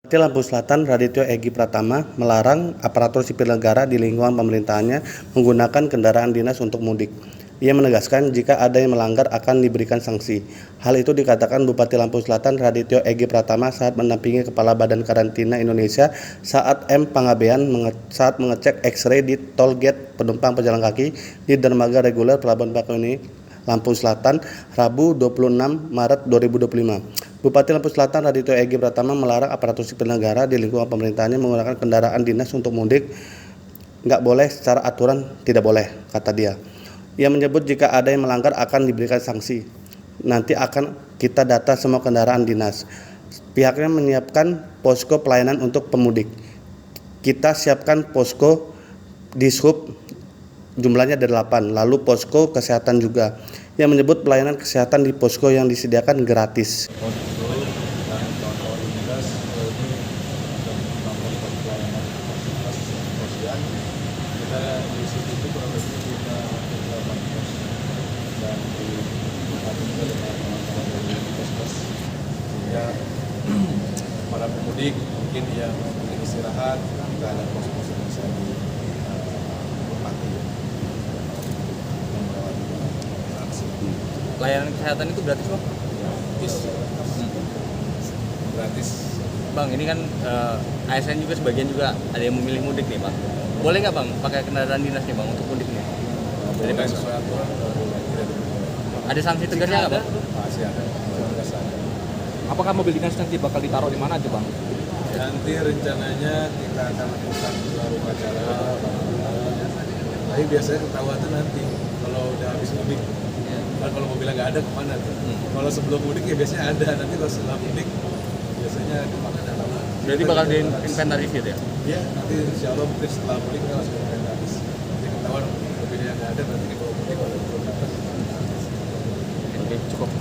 Bupati Lampung Selatan Radityo Egi Pratama melarang aparatur sipil negara di lingkungan pemerintahannya menggunakan kendaraan dinas untuk mudik. Ia menegaskan jika ada yang melanggar akan diberikan sanksi. Hal itu dikatakan Bupati Lampung Selatan Radityo Egi Pratama saat mendampingi Kepala Badan Karantina Indonesia saat Pangabean saat mengecek X-ray di tol gate penumpang pejalan kaki di dermaga reguler Pelabuhan Bakauheni, Lampung Selatan, Rabu 26 Maret 2025. Bupati Lampung Selatan Radityo Egi Pratama melarang aparatur sipil negara di lingkungan pemerintahannya menggunakan kendaraan dinas untuk mudik. Nggak boleh, secara aturan tidak boleh, kata dia. Ia menyebut jika ada yang melanggar akan diberikan sanksi. Nanti akan kita data semua kendaraan dinas. Pihaknya menyiapkan posko pelayanan untuk pemudik. Kita siapkan posko di Sub, jumlahnya ada 8, lalu posko kesehatan juga. Yang menyebut pelayanan kesehatan di posko yang disediakan gratis. Kita di situ itu kurang lebih kita dan di dengan teman-teman dari Puskes, sehingga para pemudik mungkin yang ingin istirahat kita ada pos-pos yang bisa ditempati dan melewati aksi. Layanan kesehatan itu gratis, Bang? Gratis. Bang, ini kan ASN juga sebagian juga ada yang memilih mudik nih, Bang. Boleh nggak, Bang, pakai kendaraan dinas nih, Bang, untuk mudik nih? Boleh sesuai aturan. Ada sanksi tegasnya nggak, Bang? Masih ada. Apakah mobil dinas nanti bakal ditaruh di mana aja, Bang? Nanti rencananya kita akan lakukan gelar upacara. Tapi biasanya ketahuan tuh nanti kalau udah habis mudik. Kan kalau mobilnya nggak ada kemana tuh? Kalau sebelum mudik ya biasanya ada. Nanti kalau setelah mudik biasanya kemana ada. Berarti bakal diinventarisir ya? Iya, nanti insya Allah mungkin setelah mudik kita langsung inventaris. Jadi ketahuan mobilnya nggak ada, nanti dibawa mudik kalau belum datang. Oke, cukup.